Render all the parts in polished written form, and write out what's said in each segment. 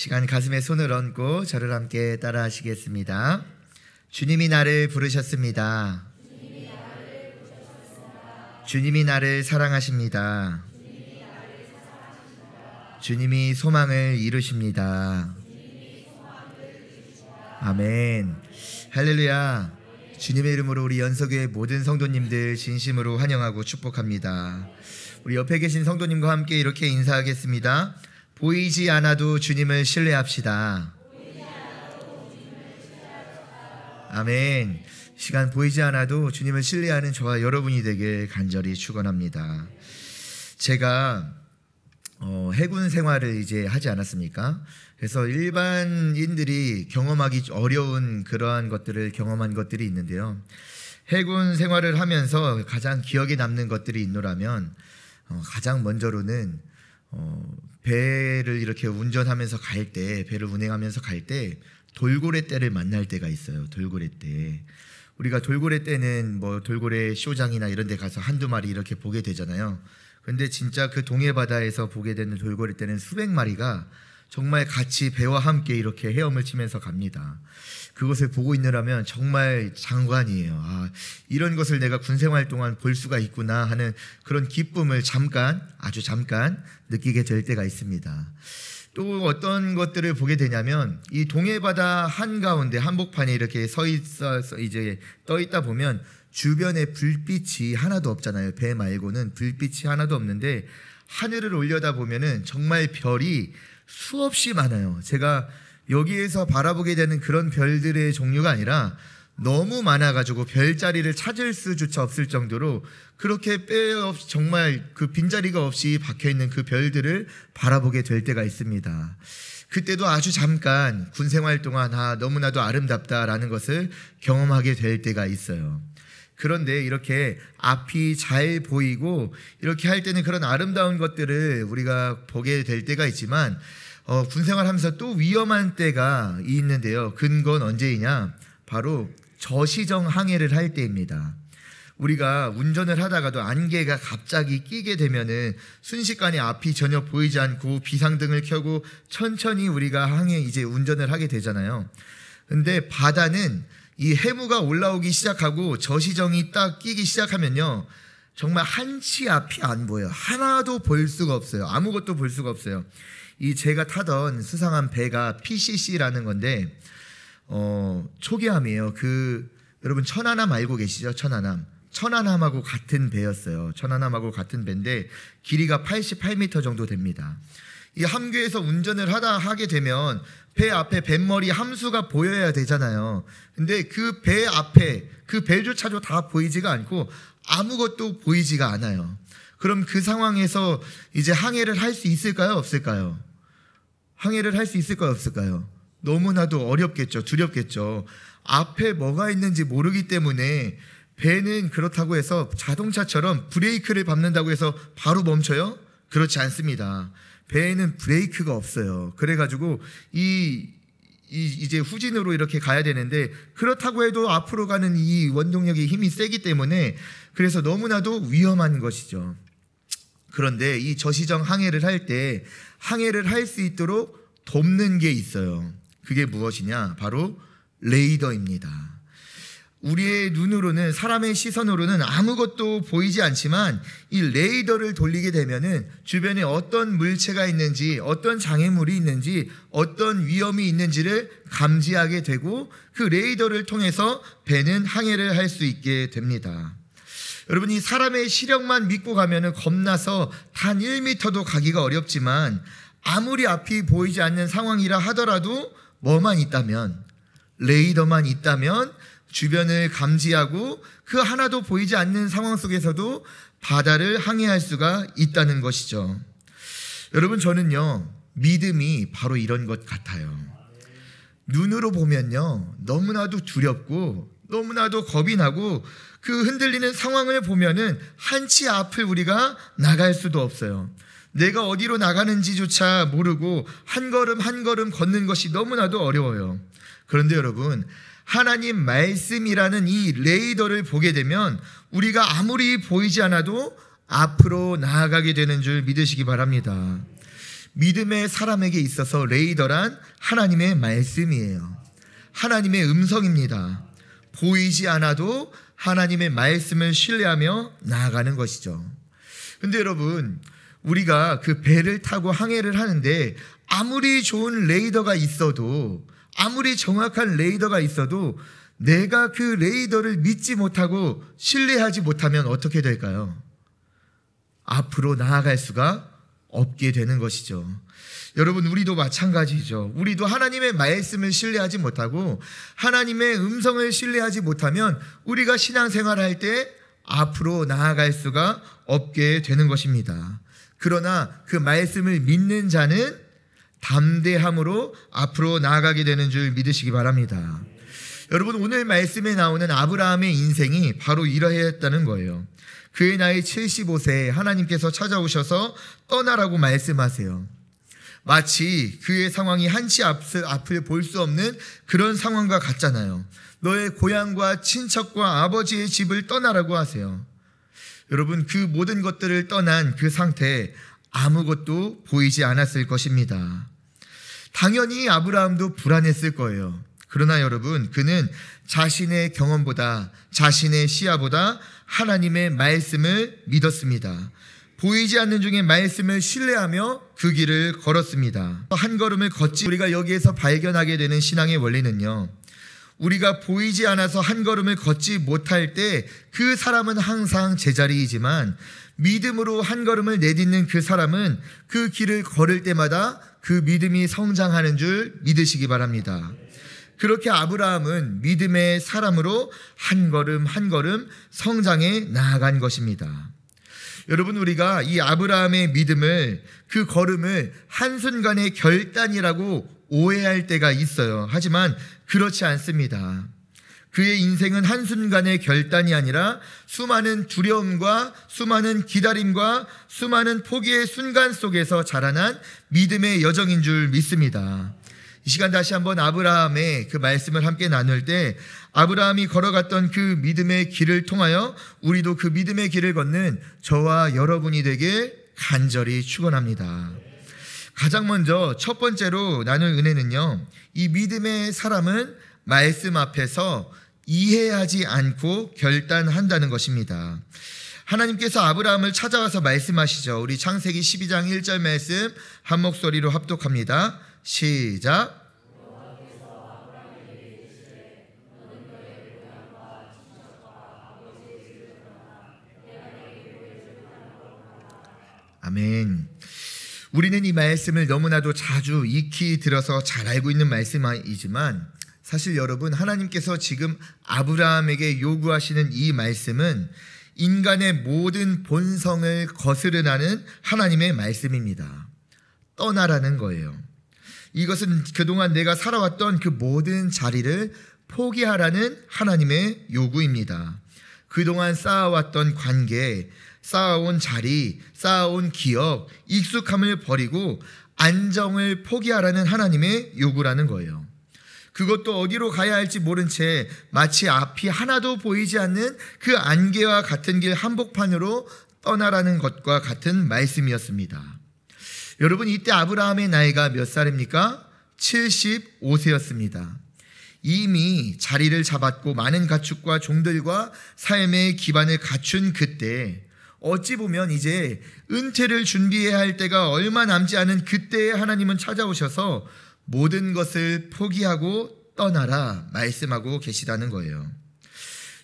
시간 가슴에 손을 얹고 저를 함께 따라 하시겠습니다. 주님이 나를 부르셨습니다. 주님이 나를 사랑하십니다. 주님이 소망을 이루십니다. 아멘. 할렐루야. 주님의 이름으로 우리 연서교회 모든 성도님들 진심으로 환영하고 축복합니다. 우리 옆에 계신 성도님과 함께 이렇게 인사하겠습니다. 보이지 않아도 주님을 신뢰합시다. 아멘. 시간 보이지 않아도 주님을 신뢰하는 저와 여러분이 되길 간절히 축원합니다. 제가 해군 생활을 이제 하지 않았습니까? 그래서 일반인들이 경험하기 어려운 그러한 것들을 경험한 것들이 있는데요. 해군 생활을 하면서 가장 기억에 남는 것들이 있노라면 가장 먼저로는 배를 이렇게 운전하면서 갈 때, 배를 운행하면서 갈 때 돌고래 떼를 만날 때가 있어요. 돌고래 떼. 우리가 돌고래 떼는 뭐 돌고래 쇼장이나 이런 데 가서 한두 마리 이렇게 보게 되잖아요. 근데 진짜 그 동해 바다에서 보게 되는 돌고래 떼는 수백 마리가 정말 같이 배와 함께 이렇게 헤엄을 치면서 갑니다. 그것을 보고 있느라면 정말 장관이에요. 이런 것을 내가 군생활 동안 볼 수가 있구나 하는 그런 기쁨을 아주 잠깐 느끼게 될 때가 있습니다. 또 어떤 것들을 보게 되냐면 이 동해바다 한가운데 한복판에 이렇게 서 있어서 이제 떠 있다 보면 주변에 불빛이 하나도 없잖아요. 배 말고는 불빛이 하나도 없는데 하늘을 올려다 보면은 정말 별이 수없이 많아요. 제가 여기에서 바라보게 되는 그런 별들의 종류가 아니라 너무 많아가지고 별자리를 찾을 수조차 없을 정도로 그렇게 빼없이 정말 그 빈자리가 없이 박혀있는 그 별들을 바라보게 될 때가 있습니다. 그때도 아주 잠깐 군생활 동안 너무나도 아름답다라는 것을 경험하게 될 때가 있어요. 그런데 이렇게 앞이 잘 보이고 이렇게 할 때는 그런 아름다운 것들을 우리가 보게 될 때가 있지만 군생활하면서 또 위험한 때가 있는데요. 근건 언제이냐? 바로 저시정 항해를 할 때입니다. 우리가 운전을 하다가도 안개가 갑자기 끼게 되면은 순식간에 앞이 전혀 보이지 않고 비상등을 켜고 천천히 우리가 이제 운전을 하게 되잖아요. 근데 바다는 이 해무가 올라오기 시작하고 저시정이 딱 끼기 시작하면요. 정말 한치 앞이 안 보여요. 하나도 볼 수가 없어요. 아무것도 볼 수가 없어요. 이 제가 타던 수상한 배가 PCC라는 건데 초계함이에요. 여러분 천안함 알고 계시죠? 천안함하고 같은 배였어요. 천안함하고 같은 배인데 길이가 88m 정도 됩니다. 이 함교에서 운전을 하게 되면 배 앞에 뱃머리 함수가 보여야 되잖아요. 근데 그 배 앞에 그 배조차도 다 보이지가 않고 아무것도 보이지가 않아요. 그럼 그 상황에서 이제 항해를 할 수 있을까요? 없을까요? 항해를 할 수 있을까요? 없을까요? 너무나도 어렵겠죠. 두렵겠죠. 앞에 뭐가 있는지 모르기 때문에 배는 그렇다고 해서 자동차처럼 브레이크를 밟는다고 해서 바로 멈춰요? 그렇지 않습니다. 배에는 브레이크가 없어요. 그래가지고 이제 후진으로 이렇게 가야 되는데 그렇다고 해도 앞으로 가는 이 원동력의 힘이 세기 때문에 그래서 너무나도 위험한 것이죠. 그런데 이 저시정 항해를 할 때 항해를 할 수 있도록 돕는 게 있어요. 그게 무엇이냐? 바로 레이더입니다. 우리의 눈으로는 사람의 시선으로는 아무것도 보이지 않지만 이 레이더를 돌리게 되면은 주변에 어떤 물체가 있는지 어떤 장애물이 있는지 어떤 위험이 있는지를 감지하게 되고 그 레이더를 통해서 배는 항해를 할 수 있게 됩니다. 여러분이 사람의 시력만 믿고 가면은 겁나서 단 1m도 가기가 어렵지만 아무리 앞이 보이지 않는 상황이라 하더라도 뭐만 있다면 레이더만 있다면 주변을 감지하고 그 하나도 보이지 않는 상황 속에서도 바다를 항해할 수가 있다는 것이죠. 여러분 저는요 믿음이 바로 이런 것 같아요. 눈으로 보면요 너무나도 두렵고 너무나도 겁이 나고 그 흔들리는 상황을 보면은 한치 앞을 우리가 나갈 수도 없어요. 내가 어디로 나가는지조차 모르고 한 걸음 한 걸음 걷는 것이 너무나도 어려워요. 그런데 여러분 하나님 말씀이라는 이 레이더를 보게 되면 우리가 아무리 보이지 않아도 앞으로 나아가게 되는 줄 믿으시기 바랍니다. 믿음의 사람에게 있어서 레이더란 하나님의 말씀이에요. 하나님의 음성입니다. 보이지 않아도 하나님의 말씀을 신뢰하며 나아가는 것이죠. 근데 여러분, 우리가 그 배를 타고 항해를 하는데 아무리 좋은 레이더가 있어도, 아무리 정확한 레이더가 있어도 내가 그 레이더를 믿지 못하고 신뢰하지 못하면 어떻게 될까요? 앞으로 나아갈 수가 없게 되는 것이죠. 여러분, 우리도 마찬가지죠. 우리도 하나님의 말씀을 신뢰하지 못하고 하나님의 음성을 신뢰하지 못하면 우리가 신앙생활할 때 앞으로 나아갈 수가 없게 되는 것입니다. 그러나 그 말씀을 믿는 자는 담대함으로 앞으로 나아가게 되는 줄 믿으시기 바랍니다. 여러분, 오늘 말씀에 나오는 아브라함의 인생이 바로 이러했다는 거예요. 그의 나이 75세에 하나님께서 찾아오셔서 떠나라고 말씀하세요. 마치 그의 상황이 한치 앞을 볼 수 없는 그런 상황과 같잖아요. 너의 고향과 친척과 아버지의 집을 떠나라고 하세요. 여러분, 그 모든 것들을 떠난 그 상태에 아무것도 보이지 않았을 것입니다. 당연히 아브라함도 불안했을 거예요. 그러나 여러분, 그는 자신의 경험보다, 자신의 시야보다 하나님의 말씀을 믿었습니다. 보이지 않는 중에 말씀을 신뢰하며 그 길을 걸었습니다. 한 걸음을 걷지, 우리가 여기에서 발견하게 되는 신앙의 원리는요, 우리가 보이지 않아서 한 걸음을 걷지 못할 때 그 사람은 항상 제자리이지만 믿음으로 한 걸음을 내딛는 그 사람은 그 길을 걸을 때마다 그 믿음이 성장하는 줄 믿으시기 바랍니다. 그렇게 아브라함은 믿음의 사람으로 한 걸음 한 걸음 성장해 나아간 것입니다. 여러분, 우리가 이 아브라함의 믿음을, 그 걸음을 한순간의 결단이라고 오해할 때가 있어요. 하지만 그렇지 않습니다. 그의 인생은 한순간의 결단이 아니라 수많은 두려움과 수많은 기다림과 수많은 포기의 순간 속에서 자라난 믿음의 여정인 줄 믿습니다. 이 시간 다시 한번 아브라함의 그 말씀을 함께 나눌 때 아브라함이 걸어갔던 그 믿음의 길을 통하여 우리도 그 믿음의 길을 걷는 저와 여러분이 되길 간절히 축원합니다. 가장 먼저 첫 번째로 나눌 은혜는요, 이 믿음의 사람은 말씀 앞에서 이해하지 않고 결단한다는 것입니다. 하나님께서 아브라함을 찾아와서 말씀하시죠. 우리 창세기 12장 1절 말씀 한 목소리로 합독합니다. 시작. 아멘. 우리는 이 말씀을 너무나도 자주 익히 들어서 잘 알고 있는 말씀이지만 사실 여러분, 하나님께서 지금 아브라함에게 요구하시는 이 말씀은 인간의 모든 본성을 거스르는 하나님의 말씀입니다. 떠나라는 거예요. 이것은 그동안 내가 살아왔던 그 모든 자리를 포기하라는 하나님의 요구입니다. 그동안 쌓아왔던 관계, 쌓아온 자리, 쌓아온 기억, 익숙함을 버리고 안정을 포기하라는 하나님의 요구라는 거예요. 그것도 어디로 가야 할지 모른 채 마치 앞이 하나도 보이지 않는 그 안개와 같은 길 한복판으로 떠나라는 것과 같은 말씀이었습니다. 여러분, 이때 아브라함의 나이가 몇 살입니까? 75세였습니다. 이미 자리를 잡았고 많은 가축과 종들과 삶의 기반을 갖춘 그때, 어찌 보면 이제 은퇴를 준비해야 할 때가 얼마 남지 않은 그때에 하나님은 찾아오셔서 모든 것을 포기하고 떠나라 말씀하고 계시다는 거예요.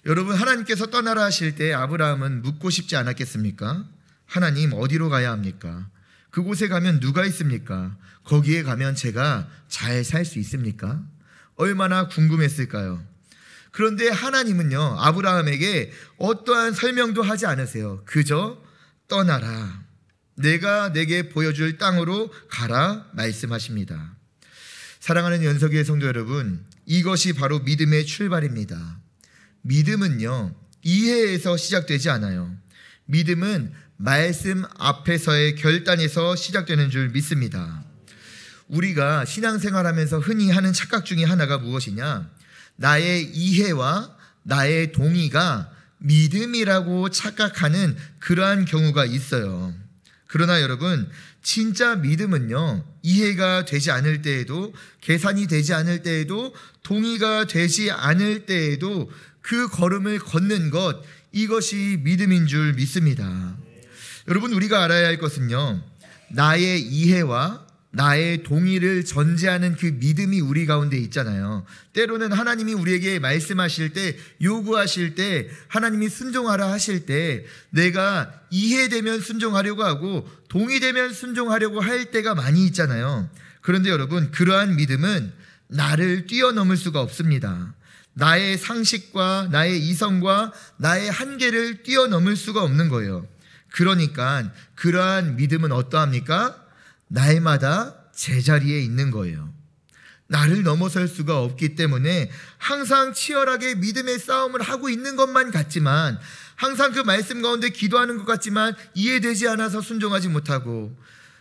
여러분, 하나님께서 떠나라 하실 때 아브라함은 묻고 싶지 않았겠습니까? 하나님, 어디로 가야 합니까? 그곳에 가면 누가 있습니까? 거기에 가면 제가 잘 살 수 있습니까? 얼마나 궁금했을까요? 그런데 하나님은요, 아브라함에게 어떠한 설명도 하지 않으세요. 그저 떠나라, 내가 내게 보여줄 땅으로 가라 말씀하십니다. 사랑하는 연석의 성도 여러분, 이것이 바로 믿음의 출발입니다. 믿음은요, 이해에서 시작되지 않아요. 믿음은 말씀 앞에서의 결단에서 시작되는 줄 믿습니다. 우리가 신앙생활하면서 흔히 하는 착각 중에 하나가 무엇이냐? 나의 이해와 나의 동의가 믿음이라고 착각하는 그러한 경우가 있어요. 그러나 여러분, 진짜 믿음은요, 이해가 되지 않을 때에도, 계산이 되지 않을 때에도, 동의가 되지 않을 때에도 그 걸음을 걷는 것, 이것이 믿음인 줄 믿습니다. 여러분, 우리가 알아야 할 것은요, 나의 이해와 나의 동의를 전제하는 그 믿음이 우리 가운데 있잖아요. 때로는 하나님이 우리에게 말씀하실 때, 요구하실 때, 하나님이 순종하라 하실 때 내가 이해되면 순종하려고 하고 동의되면 순종하려고 할 때가 많이 있잖아요. 그런데 여러분, 그러한 믿음은 나를 뛰어넘을 수가 없습니다. 나의 상식과 나의 이성과 나의 한계를 뛰어넘을 수가 없는 거예요. 그러니까 그러한 믿음은 어떠합니까? 날마다 제자리에 있는 거예요. 나를 넘어설 수가 없기 때문에 항상 치열하게 믿음의 싸움을 하고 있는 것만 같지만, 항상 그 말씀 가운데 기도하는 것 같지만 이해되지 않아서 순종하지 못하고,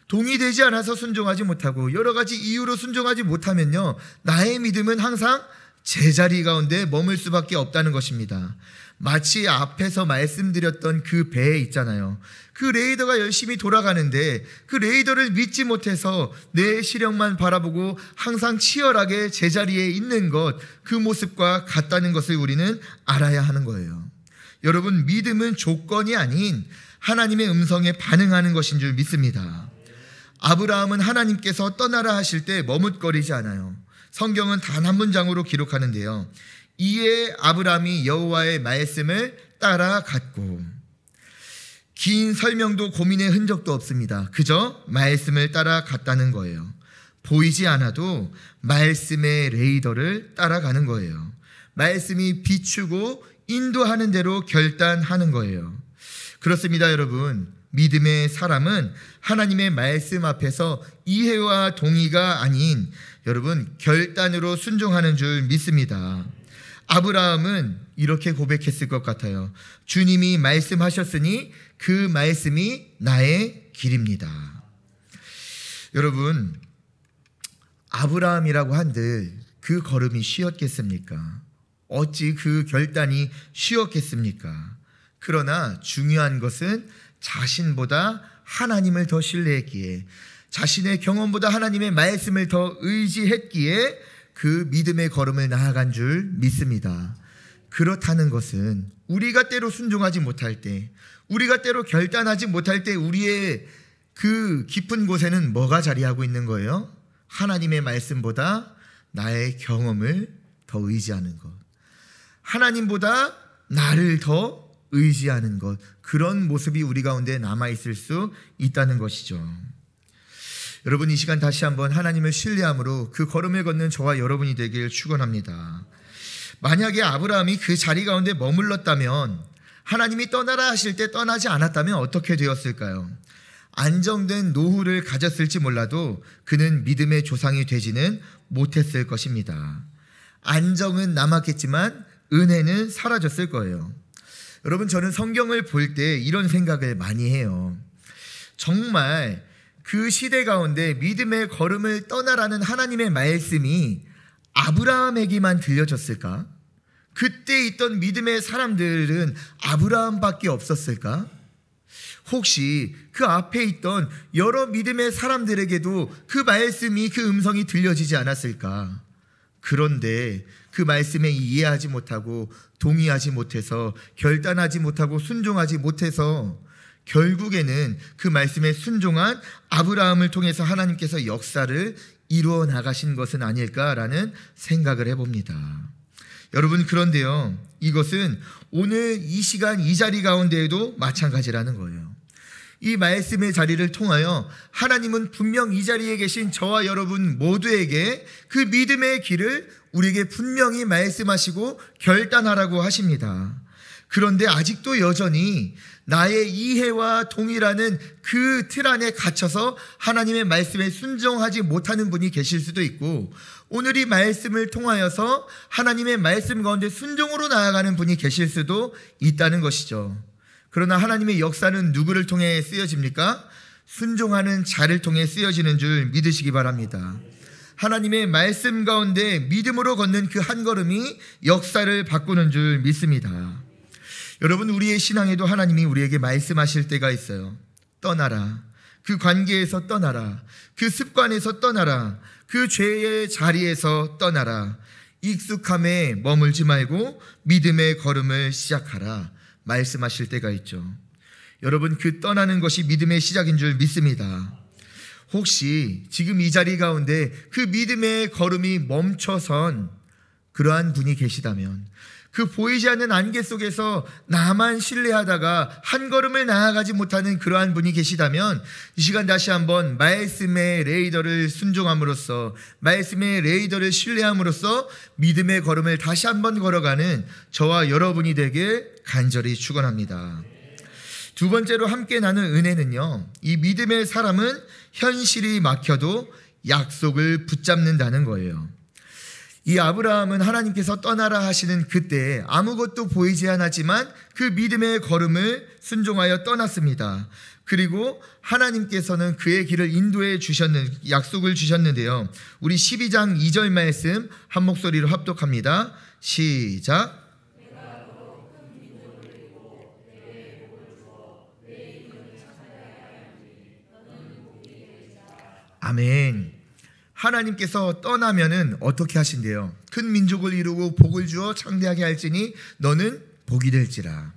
동의되지 않아서 순종하지 못하고, 여러 가지 이유로 순종하지 못하면요, 나의 믿음은 항상 제자리 가운데 머물 수밖에 없다는 것입니다. 마치 앞에서 말씀드렸던 그 배 있잖아요. 그 레이더가 열심히 돌아가는데 그 레이더를 믿지 못해서 내 시력만 바라보고 항상 치열하게 제자리에 있는 것, 그 모습과 같다는 것을 우리는 알아야 하는 거예요. 여러분, 믿음은 조건이 아닌 하나님의 음성에 반응하는 것인 줄 믿습니다. 아브라함은 하나님께서 떠나라 하실 때 머뭇거리지 않아요. 성경은 단 한 문장으로 기록하는데요, 이에 아브라함이 여호와의 말씀을 따라갔고, 긴 설명도 고민의 흔적도 없습니다. 그저 말씀을 따라갔다는 거예요. 보이지 않아도 말씀의 레이더를 따라가는 거예요. 말씀이 비추고 인도하는 대로 결단하는 거예요. 그렇습니다, 여러분. 믿음의 사람은 하나님의 말씀 앞에서 이해와 동의가 아닌, 여러분, 결단으로 순종하는 줄 믿습니다. 아브라함은 이렇게 고백했을 것 같아요. 주님이 말씀하셨으니 그 말씀이 나의 길입니다. 여러분, 아브라함이라고 한들 그 걸음이 쉬웠겠습니까? 어찌 그 결단이 쉬웠겠습니까? 그러나 중요한 것은 자신보다 하나님을 더 신뢰했기에, 자신의 경험보다 하나님의 말씀을 더 의지했기에 그 믿음의 걸음을 나아간 줄 믿습니다. 그렇다는 것은 우리가 때로 순종하지 못할 때, 우리가 때로 결단하지 못할 때 우리의 그 깊은 곳에는 뭐가 자리하고 있는 거예요? 하나님의 말씀보다 나의 경험을 더 의지하는 것, 하나님보다 나를 더 의지하는 것, 그런 모습이 우리 가운데 남아있을 수 있다는 것이죠. 여러분, 이 시간 다시 한번 하나님을 신뢰함으로 그 걸음을 걷는 저와 여러분이 되길 축원합니다. 만약에 아브라함이 그 자리 가운데 머물렀다면, 하나님이 떠나라 하실 때 떠나지 않았다면 어떻게 되었을까요? 안정된 노후를 가졌을지 몰라도 그는 믿음의 조상이 되지는 못했을 것입니다. 안정은 남았겠지만 은혜는 사라졌을 거예요. 여러분, 저는 성경을 볼 때 이런 생각을 많이 해요. 정말 그 시대 가운데 믿음의 걸음을 떠나라는 하나님의 말씀이 아브라함에게만 들려졌을까? 그때 있던 믿음의 사람들은 아브라함밖에 없었을까? 혹시 그 앞에 있던 여러 믿음의 사람들에게도 그 말씀이, 그 음성이 들려지지 않았을까? 그런데 그 말씀에 이해하지 못하고 동의하지 못해서, 결단하지 못하고 순종하지 못해서 결국에는 그 말씀에 순종한 아브라함을 통해서 하나님께서 역사를 이루어 나가신 것은 아닐까라는 생각을 해봅니다. 여러분, 그런데요, 이것은 오늘 이 시간 이 자리 가운데에도 마찬가지라는 거예요. 이 말씀의 자리를 통하여 하나님은 분명 이 자리에 계신 저와 여러분 모두에게 그 믿음의 길을 우리에게 분명히 말씀하시고 결단하라고 하십니다. 그런데 아직도 여전히 나의 이해와 동의라는 그 틀 안에 갇혀서 하나님의 말씀에 순종하지 못하는 분이 계실 수도 있고, 오늘 이 말씀을 통하여서 하나님의 말씀 가운데 순종으로 나아가는 분이 계실 수도 있다는 것이죠. 그러나 하나님의 역사는 누구를 통해 쓰여집니까? 순종하는 자를 통해 쓰여지는 줄 믿으시기 바랍니다. 하나님의 말씀 가운데 믿음으로 걷는 그 한 걸음이 역사를 바꾸는 줄 믿습니다. 여러분, 우리의 신앙에도 하나님이 우리에게 말씀하실 때가 있어요. 떠나라. 그 관계에서 떠나라. 그 습관에서 떠나라. 그 죄의 자리에서 떠나라. 익숙함에 머물지 말고 믿음의 걸음을 시작하라 말씀하실 때가 있죠. 여러분, 그 떠나는 것이 믿음의 시작인 줄 믿습니다. 혹시 지금 이 자리 가운데 그 믿음의 걸음이 멈춰선 그러한 분이 계시다면, 그 보이지 않는 안개 속에서 나만 신뢰하다가 한 걸음을 나아가지 못하는 그러한 분이 계시다면, 이 시간 다시 한번 말씀의 레이더를 순종함으로써, 말씀의 레이더를 신뢰함으로써 믿음의 걸음을 다시 한번 걸어가는 저와 여러분이 되길 간절히 축원합니다. 두 번째로 함께 나눈 은혜는요, 이 믿음의 사람은 현실이 막혀도 약속을 붙잡는다는 거예요. 이 아브라함은 하나님께서 떠나라 하시는 그때 아무것도 보이지 않았지만 그 믿음의 걸음을 순종하여 떠났습니다. 그리고 하나님께서는 그의 길을 인도해 주셨는 약속을 주셨는데요. 우리 12장 2절 말씀 한 목소리로 합독합니다. 시작. 아멘. 하나님께서 떠나면은 어떻게 하신대요? 큰 민족을 이루고 복을 주어 창대하게 할지니 너는 복이 될지라.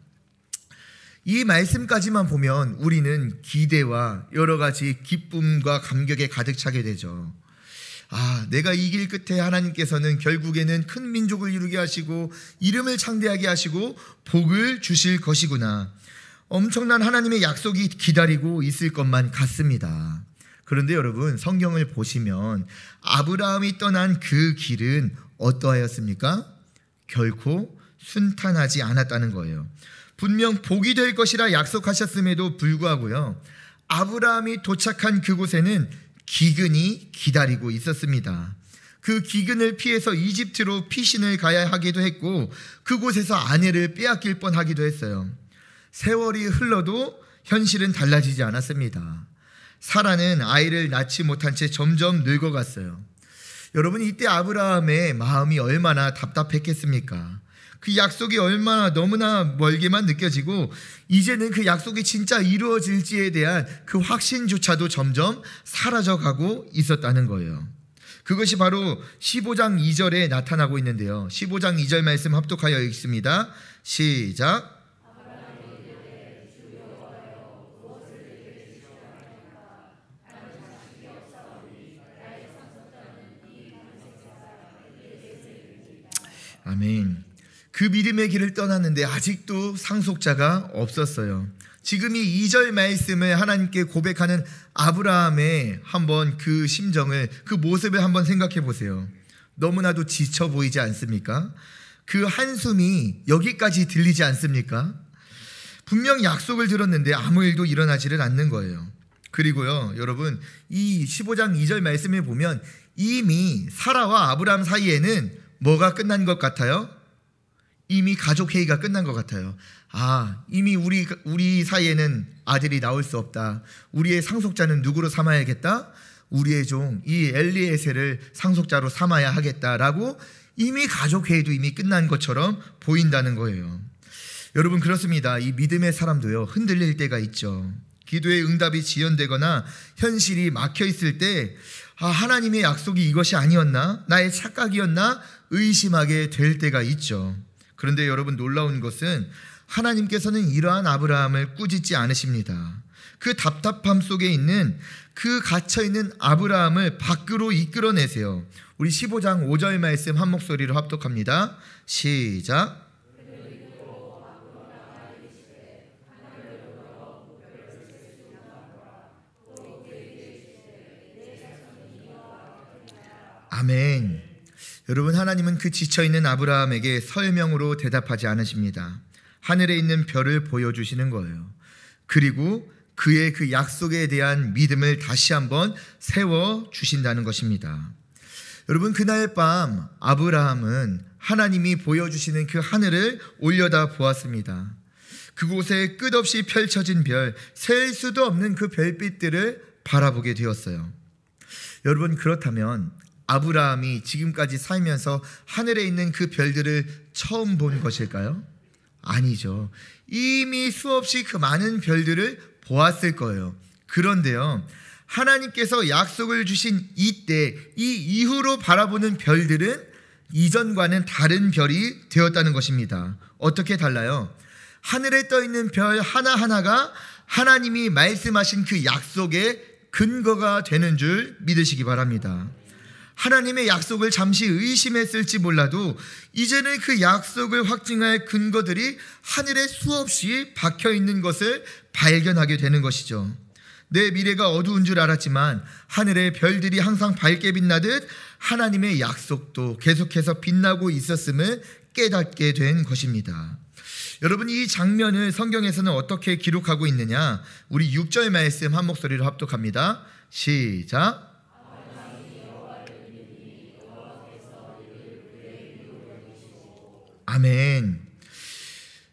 이 말씀까지만 보면 우리는 기대와 여러 가지 기쁨과 감격에 가득 차게 되죠. 내가 이 길 끝에 하나님께서는 결국에는 큰 민족을 이루게 하시고 이름을 창대하게 하시고 복을 주실 것이구나. 엄청난 하나님의 약속이 기다리고 있을 것만 같습니다. 그런데 여러분, 성경을 보시면 아브라함이 떠난 그 길은 어떠하였습니까? 결코 순탄하지 않았다는 거예요. 분명 복이 될 것이라 약속하셨음에도 불구하고요, 아브라함이 도착한 그곳에는 기근이 기다리고 있었습니다. 그 기근을 피해서 이집트로 피신을 가야 하기도 했고, 그곳에서 아내를 빼앗길 뻔하기도 했어요. 세월이 흘러도 현실은 달라지지 않았습니다. 사라는 아이를 낳지 못한 채 점점 늙어갔어요. 여러분, 이때 아브라함의 마음이 얼마나 답답했겠습니까? 그 약속이 얼마나 너무나 멀게만 느껴지고, 이제는 그 약속이 진짜 이루어질지에 대한 그 확신조차도 점점 사라져가고 있었다는 거예요. 그것이 바로 15장 2절에 나타나고 있는데요. 15장 2절 말씀 합독하여 읽습니다. 시작. 아멘. 그 믿음의 길을 떠났는데 아직도 상속자가 없었어요. 지금 이 2절 말씀을 하나님께 고백하는 아브라함의 한번 그 심정을, 그 모습을 한번 생각해 보세요. 너무나도 지쳐 보이지 않습니까? 그 한숨이 여기까지 들리지 않습니까? 분명 약속을 들었는데 아무 일도 일어나지를 않는 거예요. 그리고요, 여러분, 이 15장 2절 말씀에 보면 이미 사라와 아브라함 사이에는 뭐가 끝난 것 같아요? 이미 가족 회의가 끝난 것 같아요. 이미 우리 사이에는 아들이 나올 수 없다. 우리의 상속자는 누구로 삼아야겠다? 우리의 종 이 엘리에셀을 상속자로 삼아야 하겠다라고 이미 가족 회의도 이미 끝난 것처럼 보인다는 거예요. 여러분, 그렇습니다. 이 믿음의 사람도요, 흔들릴 때가 있죠. 기도의 응답이 지연되거나 현실이 막혀 있을 때 하나님의 약속이 이것이 아니었나? 나의 착각이었나? 의심하게 될 때가 있죠. 그런데 여러분, 놀라운 것은 하나님께서는 이러한 아브라함을 꾸짖지 않으십니다. 그 답답함 속에 있는, 그 갇혀있는 아브라함을 밖으로 이끌어내세요. 우리 15장 5절 말씀 한 목소리로 합독합니다. 시작. 아멘. 여러분, 하나님은 그 지쳐있는 아브라함에게 설명으로 대답하지 않으십니다. 하늘에 있는 별을 보여주시는 거예요. 그리고 그의 그 약속에 대한 믿음을 다시 한번 세워주신다는 것입니다. 여러분, 그날 밤 아브라함은 하나님이 보여주시는 그 하늘을 올려다 보았습니다. 그곳에 끝없이 펼쳐진 별, 셀 수도 없는 그 별빛들을 바라보게 되었어요. 여러분, 그렇다면 아브라함이 지금까지 살면서 하늘에 있는 그 별들을 처음 본 것일까요? 아니죠. 이미 수없이 그 많은 별들을 보았을 거예요. 그런데요, 하나님께서 약속을 주신 이때, 이 이후로 바라보는 별들은 이전과는 다른 별이 되었다는 것입니다. 어떻게 달라요? 하늘에 떠 있는 별 하나하나가 하나님이 말씀하신 그 약속의 근거가 되는 줄 믿으시기 바랍니다. 하나님의 약속을 잠시 의심했을지 몰라도 이제는 그 약속을 확증할 근거들이 하늘에 수없이 박혀 있는 것을 발견하게 되는 것이죠. 내 미래가 어두운 줄 알았지만 하늘의 별들이 항상 밝게 빛나듯 하나님의 약속도 계속해서 빛나고 있었음을 깨닫게 된 것입니다. 여러분, 이 장면을 성경에서는 어떻게 기록하고 있느냐? 우리 6절 말씀 한 목소리로 합독합니다. 시작. 아멘.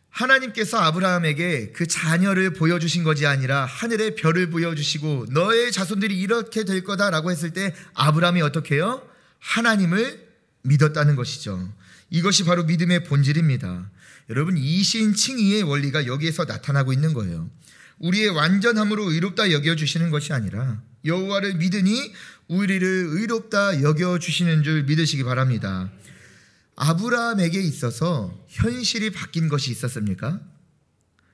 하나님께서 아브라함에게 그 자녀를 보여주신 것이 아니라 하늘의 별을 보여주시고 너의 자손들이 이렇게 될 거다라고 했을 때 아브라함이 어떻게 해요? 하나님을 믿었다는 것이죠. 이것이 바로 믿음의 본질입니다. 여러분, 이신칭의의 원리가 여기에서 나타나고 있는 거예요. 우리의 완전함으로 의롭다 여겨주시는 것이 아니라 여호와를 믿으니 우리를 의롭다 여겨주시는 줄 믿으시기 바랍니다. 아브라함에게 있어서 현실이 바뀐 것이 있었습니까?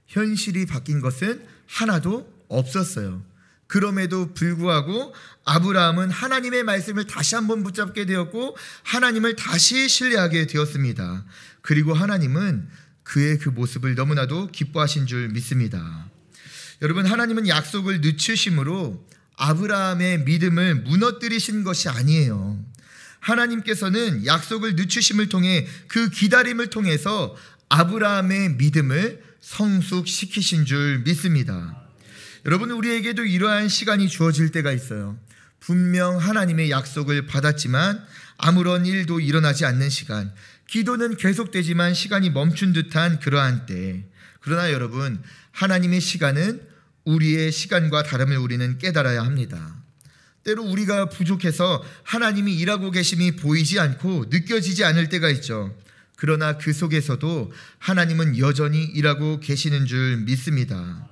현실이 바뀐 것은 하나도 없었어요. 그럼에도 불구하고 아브라함은 하나님의 말씀을 다시 한번 붙잡게 되었고 하나님을 다시 신뢰하게 되었습니다. 그리고 하나님은 그의 그 모습을 너무나도 기뻐하신 줄 믿습니다. 여러분, 하나님은 약속을 늦추심으로 아브라함의 믿음을 무너뜨리신 것이 아니에요. 하나님께서는 약속을 늦추심을 통해 그 기다림을 통해서 아브라함의 믿음을 성숙시키신 줄 믿습니다. 여러분, 우리에게도 이러한 시간이 주어질 때가 있어요. 분명 하나님의 약속을 받았지만 아무런 일도 일어나지 않는 시간, 기도는 계속되지만 시간이 멈춘 듯한 그러한 때. 그러나 여러분, 하나님의 시간은 우리의 시간과 다름을 우리는 깨달아야 합니다. 때로 우리가 부족해서 하나님이 일하고 계심이 보이지 않고 느껴지지 않을 때가 있죠. 그러나 그 속에서도 하나님은 여전히 일하고 계시는 줄 믿습니다.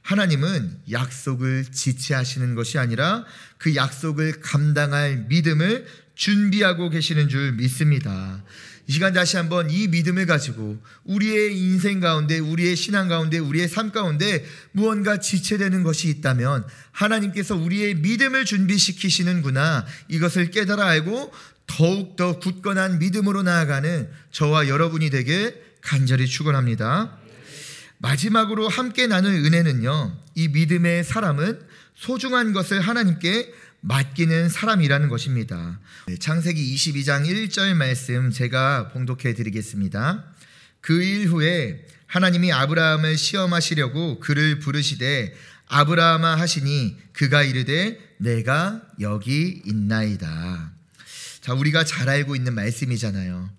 하나님은 약속을 지체하시는 것이 아니라 그 약속을 감당할 믿음을 준비하고 계시는 줄 믿습니다. 이 시간 다시 한번 이 믿음을 가지고 우리의 인생 가운데, 우리의 신앙 가운데, 우리의 삶 가운데 무언가 지체되는 것이 있다면 하나님께서 우리의 믿음을 준비시키시는구나, 이것을 깨달아 알고 더욱더 굳건한 믿음으로 나아가는 저와 여러분이 되길 간절히 축원합니다. 마지막으로 함께 나눌 은혜는요, 이 믿음의 사람은 소중한 것을 하나님께 맡기는 사람이라는 것입니다. 창세기 22장 1절 말씀 제가 봉독해 드리겠습니다. 그 일 후에 하나님이 아브라함을 시험하시려고 그를 부르시되 아브라함아 하시니 그가 이르되 내가 여기 있나이다. 자, 우리가 잘 알고 있는 말씀이잖아요.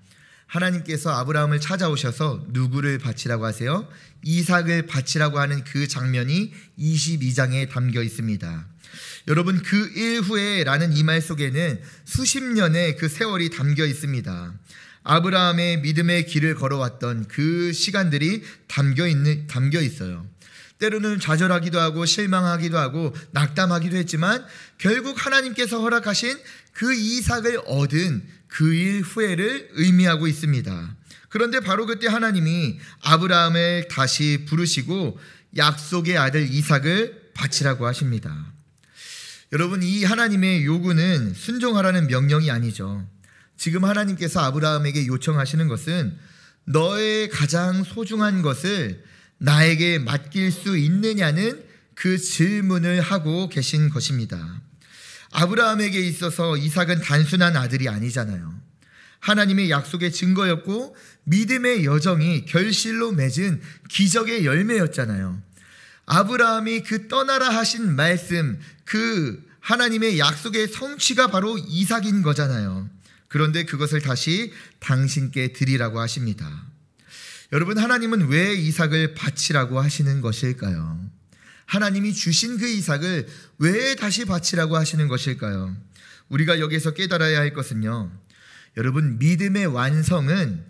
하나님께서 아브라함을 찾아오셔서 누구를 바치라고 하세요? 이삭을 바치라고 하는 그 장면이 22장에 담겨 있습니다. 여러분, 그 일 후에 라는 이 말 속에는 수십 년의 그 세월이 담겨 있습니다. 아브라함의 믿음의 길을 걸어왔던 그 시간들이 담겨 있어요. 때로는 좌절하기도 하고 실망하기도 하고 낙담하기도 했지만 결국 하나님께서 허락하신 그 이삭을 얻은 그 일 후에를 의미하고 있습니다. 그런데 바로 그때 하나님이 아브라함을 다시 부르시고 약속의 아들 이삭을 바치라고 하십니다. 여러분, 이 하나님의 요구는 순종하라는 명령이 아니죠. 지금 하나님께서 아브라함에게 요청하시는 것은 너의 가장 소중한 것을 나에게 맡길 수 있느냐는 그 질문을 하고 계신 것입니다. 아브라함에게 있어서 이삭은 단순한 아들이 아니잖아요. 하나님의 약속의 증거였고 믿음의 여정이 결실로 맺은 기적의 열매였잖아요. 아브라함이 그 떠나라 하신 말씀, 그 하나님의 약속의 성취가 바로 이삭인 거잖아요. 그런데 그것을 다시 당신께 드리라고 하십니다. 여러분, 하나님은 왜 이삭을 바치라고 하시는 것일까요? 하나님이 주신 그 이삭을 왜 다시 바치라고 하시는 것일까요? 우리가 여기서 깨달아야 할 것은요, 여러분, 믿음의 완성은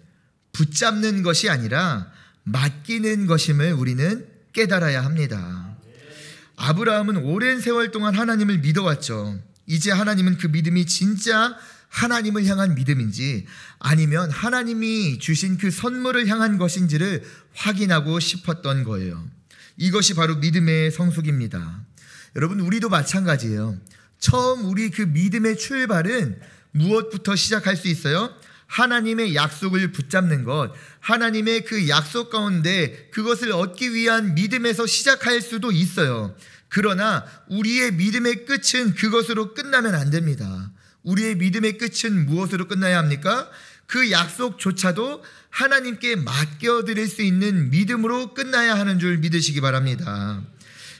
붙잡는 것이 아니라 맡기는 것임을 우리는 깨달아야 합니다. 아브라함은 오랜 세월 동안 하나님을 믿어왔죠. 이제 하나님은 그 믿음이 진짜 하나님을 향한 믿음인지 아니면 하나님이 주신 그 선물을 향한 것인지를 확인하고 싶었던 거예요. 이것이 바로 믿음의 성숙입니다. 여러분, 우리도 마찬가지예요. 처음 우리 그 믿음의 출발은 무엇부터 시작할 수 있어요? 하나님의 약속을 붙잡는 것, 하나님의 그 약속 가운데 그것을 얻기 위한 믿음에서 시작할 수도 있어요. 그러나 우리의 믿음의 끝은 그것으로 끝나면 안 됩니다. 우리의 믿음의 끝은 무엇으로 끝나야 합니까? 그 약속조차도 하나님께 맡겨드릴 수 있는 믿음으로 끝나야 하는 줄 믿으시기 바랍니다.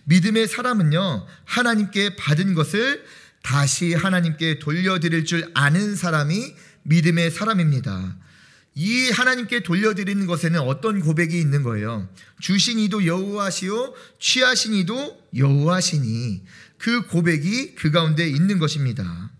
믿음의 사람은요, 하나님께 받은 것을 다시 하나님께 돌려드릴 줄 아는 사람이 믿음의 사람입니다. 이 하나님께 돌려드리는 것에는 어떤 고백이 있는 거예요? 주신 이도 여호와시요 취하신 이도 여호와시니, 그 고백이 그 가운데 있는 것입니다.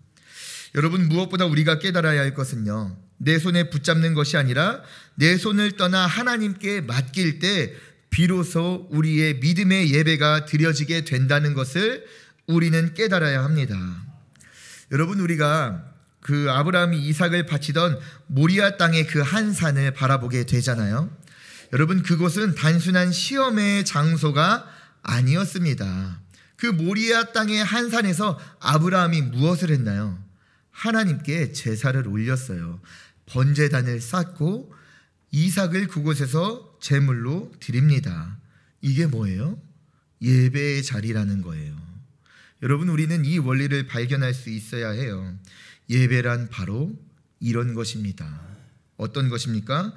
여러분, 무엇보다 우리가 깨달아야 할 것은요, 내 손에 붙잡는 것이 아니라 내 손을 떠나 하나님께 맡길 때 비로소 우리의 믿음의 예배가 드려지게 된다는 것을 우리는 깨달아야 합니다. 여러분, 우리가 그 아브라함이 이삭을 바치던 모리아 땅의 그 한 산을 바라보게 되잖아요. 여러분, 그곳은 단순한 시험의 장소가 아니었습니다. 그 모리아 땅의 한 산에서 아브라함이 무엇을 했나요? 하나님께 제사를 올렸어요. 번제단을 쌓고 이삭을 그곳에서 제물로 드립니다. 이게 뭐예요? 예배의 자리라는 거예요. 여러분, 우리는 이 원리를 발견할 수 있어야 해요. 예배란 바로 이런 것입니다. 어떤 것입니까?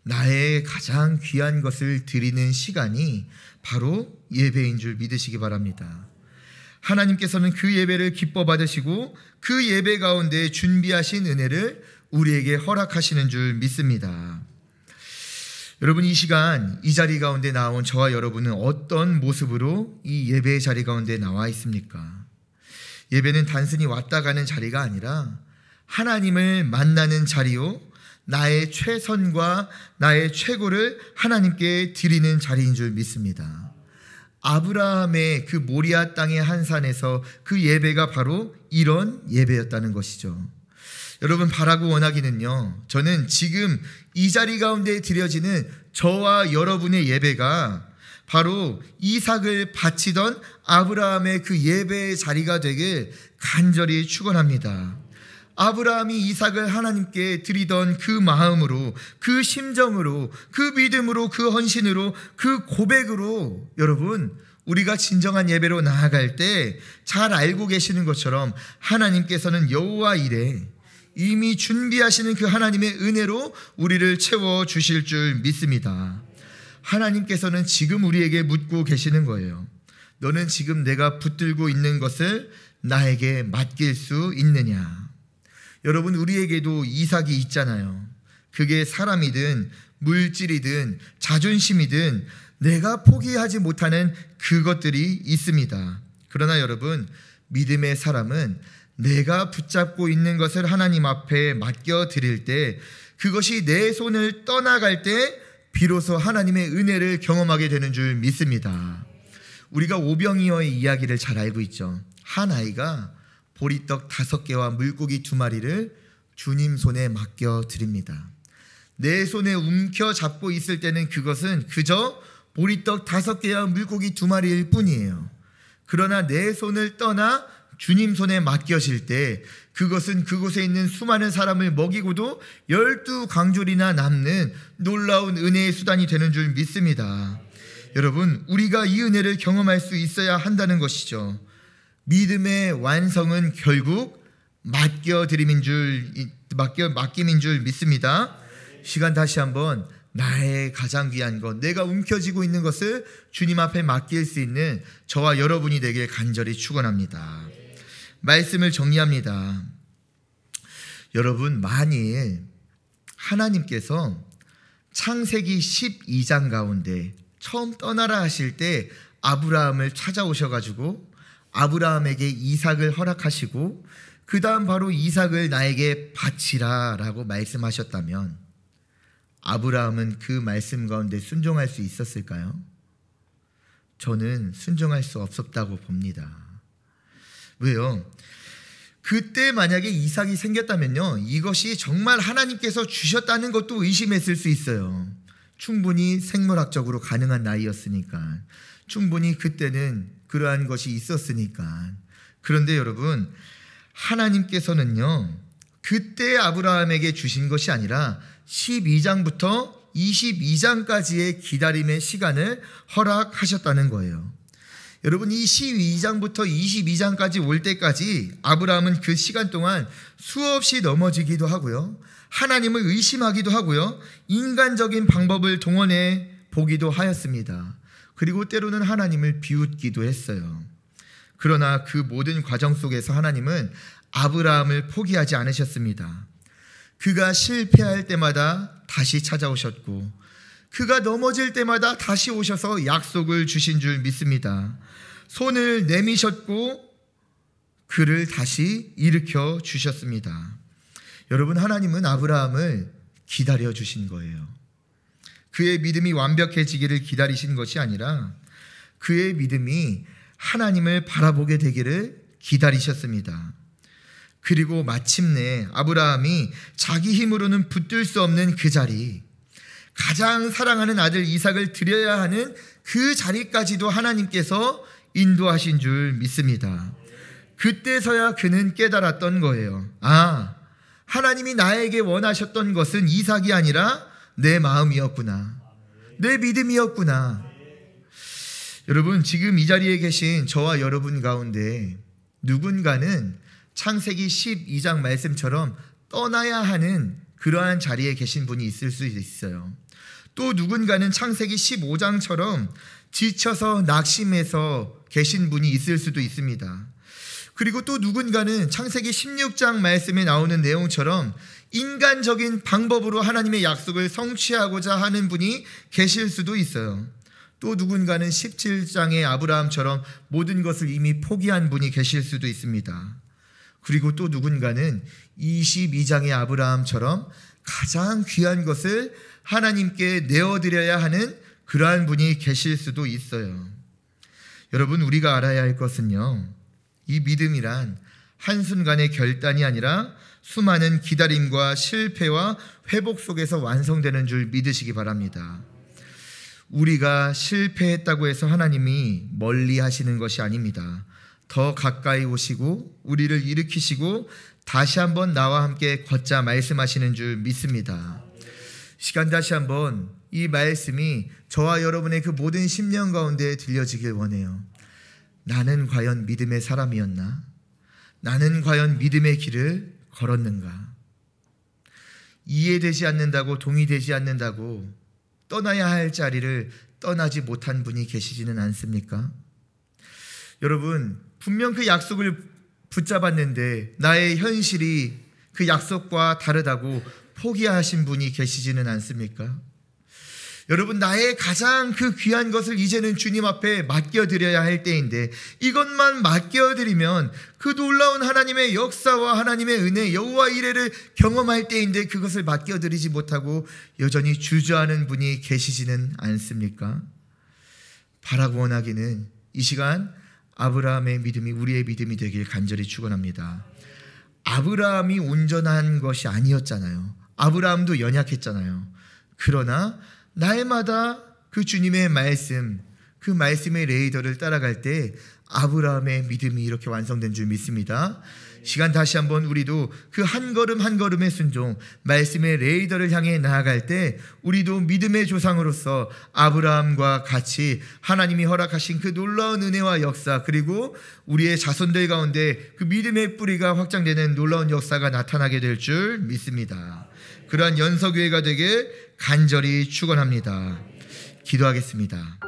나의 가장 귀한 것을 드리는 시간이 바로 예배인 줄 믿으시기 바랍니다. 하나님께서는 그 예배를 기뻐 받으시고 그 예배 가운데 준비하신 은혜를 우리에게 허락하시는 줄 믿습니다. 여러분, 이 시간 이 자리 가운데 나온 저와 여러분은 어떤 모습으로 이 예배의 자리 가운데 나와 있습니까? 예배는 단순히 왔다 가는 자리가 아니라 하나님을 만나는 자리요, 나의 최선과 나의 최고를 하나님께 드리는 자리인 줄 믿습니다. 아브라함의 그 모리아 땅의 한 산에서 그 예배가 바로 이런 예배였다는 것이죠. 여러분, 바라고 원하기는요, 저는 지금 이 자리 가운데 드려지는 저와 여러분의 예배가 바로 이삭을 바치던 아브라함의 그 예배의 자리가 되길 간절히 축원합니다. 아브라함이 이삭을 하나님께 드리던 그 마음으로, 그 심정으로, 그 믿음으로, 그 헌신으로, 그 고백으로 여러분, 우리가 진정한 예배로 나아갈 때 잘 알고 계시는 것처럼 하나님께서는 여호와 이레, 이미 준비하시는 그 하나님의 은혜로 우리를 채워주실 줄 믿습니다. 하나님께서는 지금 우리에게 묻고 계시는 거예요. 너는 지금 내가 붙들고 있는 것을 나에게 맡길 수 있느냐? 여러분, 우리에게도 이삭이 있잖아요. 그게 사람이든 물질이든 자존심이든 내가 포기하지 못하는 그것들이 있습니다. 그러나 여러분, 믿음의 사람은 내가 붙잡고 있는 것을 하나님 앞에 맡겨드릴 때, 그것이 내 손을 떠나갈 때 비로소 하나님의 은혜를 경험하게 되는 줄 믿습니다. 우리가 오병이어의 이야기를 잘 알고 있죠. 한 아이가 보리떡 5개와 물고기 2마리를 주님 손에 맡겨드립니다. 내 손에 움켜잡고 있을 때는 그것은 그저 보리떡 5개와 물고기 2마리일 뿐이에요. 그러나 내 손을 떠나 주님 손에 맡겨질 때 그것은 그곳에 있는 수많은 사람을 먹이고도 12강졸이나 남는 놀라운 은혜의 수단이 되는 줄 믿습니다. 여러분, 우리가 이 은혜를 경험할 수 있어야 한다는 것이죠. 믿음의 완성은 결국 맡김인 줄 믿습니다. 시간 다시 한번 나의 가장 귀한 것, 내가 움켜쥐고 있는 것을 주님 앞에 맡길 수 있는 저와 여러분이 되길 간절히 축원합니다. 말씀을 정리합니다. 여러분, 만일 하나님께서 창세기 12장 가운데 처음 떠나라 하실 때 아브라함을 찾아오셔가지고 아브라함에게 이삭을 허락하시고 그 다음 바로 이삭을 나에게 바치라 라고 말씀하셨다면 아브라함은 그 말씀 가운데 순종할 수 있었을까요? 저는 순종할 수 없었다고 봅니다. 왜요? 그때 만약에 이삭이 생겼다면요, 이것이 정말 하나님께서 주셨다는 것도 의심했을 수 있어요. 충분히 생물학적으로 가능한 나이였으니까, 충분히 그때는 그러한 것이 있었으니까. 그런데 여러분, 하나님께서는요, 그때 아브라함에게 주신 것이 아니라 12장부터 22장까지의 기다림의 시간을 허락하셨다는 거예요. 여러분, 이 12장부터 22장까지 올 때까지 아브라함은 그 시간 동안 수없이 넘어지기도 하고요, 하나님을 의심하기도 하고요, 인간적인 방법을 동원해 보기도 하였습니다. 그리고 때로는 하나님을 비웃기도 했어요. 그러나 그 모든 과정 속에서 하나님은 아브라함을 포기하지 않으셨습니다. 그가 실패할 때마다 다시 찾아오셨고, 그가 넘어질 때마다 다시 오셔서 약속을 주신 줄 믿습니다. 손을 내미셨고 그를 다시 일으켜 주셨습니다. 여러분, 하나님은 아브라함을 기다려 주신 거예요. 그의 믿음이 완벽해지기를 기다리신 것이 아니라 그의 믿음이 하나님을 바라보게 되기를 기다리셨습니다. 그리고 마침내 아브라함이 자기 힘으로는 붙들 수 없는 그 자리, 가장 사랑하는 아들 이삭을 드려야 하는 그 자리까지도 하나님께서 인도하신 줄 믿습니다. 그때서야 그는 깨달았던 거예요. 아, 하나님이 나에게 원하셨던 것은 이삭이 아니라 내 마음이었구나, 내 믿음이었구나. 여러분, 지금 이 자리에 계신 저와 여러분 가운데 누군가는 창세기 12장 말씀처럼 떠나야 하는 그러한 자리에 계신 분이 있을 수 있어요. 또 누군가는 창세기 15장처럼 지쳐서 낙심해서 계신 분이 있을 수도 있습니다. 그리고 또 누군가는 창세기 16장 말씀에 나오는 내용처럼 인간적인 방법으로 하나님의 약속을 성취하고자 하는 분이 계실 수도 있어요. 또 누군가는 17장의 아브라함처럼 모든 것을 이미 포기한 분이 계실 수도 있습니다. 그리고 또 누군가는 22장의 아브라함처럼 가장 귀한 것을 하나님께 내어드려야 하는 그러한 분이 계실 수도 있어요. 여러분, 우리가 알아야 할 것은요, 이 믿음이란 한순간의 결단이 아니라 수많은 기다림과 실패와 회복 속에서 완성되는 줄 믿으시기 바랍니다. 우리가 실패했다고 해서 하나님이 멀리 하시는 것이 아닙니다. 더 가까이 오시고 우리를 일으키시고 다시 한번 나와 함께 걷자 말씀하시는 줄 믿습니다. 시간 다시 한번 이 말씀이 저와 여러분의 그 모든 심령 가운데 들려지길 원해요. 나는 과연 믿음의 사람이었나? 나는 과연 믿음의 길을 걸었는가? 이해되지 않는다고, 동의되지 않는다고 떠나야 할 자리를 떠나지 못한 분이 계시지는 않습니까? 여러분, 분명 그 약속을 붙잡았는데 나의 현실이 그 약속과 다르다고 포기하신 분이 계시지는 않습니까? 여러분, 나의 가장 그 귀한 것을 이제는 주님 앞에 맡겨드려야 할 때인데, 이것만 맡겨드리면 그 놀라운 하나님의 역사와 하나님의 은혜, 여호와 이레를 경험할 때인데 그것을 맡겨드리지 못하고 여전히 주저하는 분이 계시지는 않습니까? 바라고 원하기는 이 시간 아브라함의 믿음이 우리의 믿음이 되길 간절히 축원합니다. 아브라함이 온전한 것이 아니었잖아요. 아브라함도 연약했잖아요. 그러나 날마다 그 주님의 말씀, 그 말씀의 레이더를 따라갈 때 아브라함의 믿음이 이렇게 완성된 줄 믿습니다. 시간 다시 한번 우리도 그 한 걸음 한 걸음의 순종, 말씀의 레이더를 향해 나아갈 때 우리도 믿음의 조상으로서 아브라함과 같이 하나님이 허락하신 그 놀라운 은혜와 역사, 그리고 우리의 자손들 가운데 그 믿음의 뿌리가 확장되는 놀라운 역사가 나타나게 될 줄 믿습니다. 그러한 연서교회가 되게 간절히 축원합니다. 기도하겠습니다.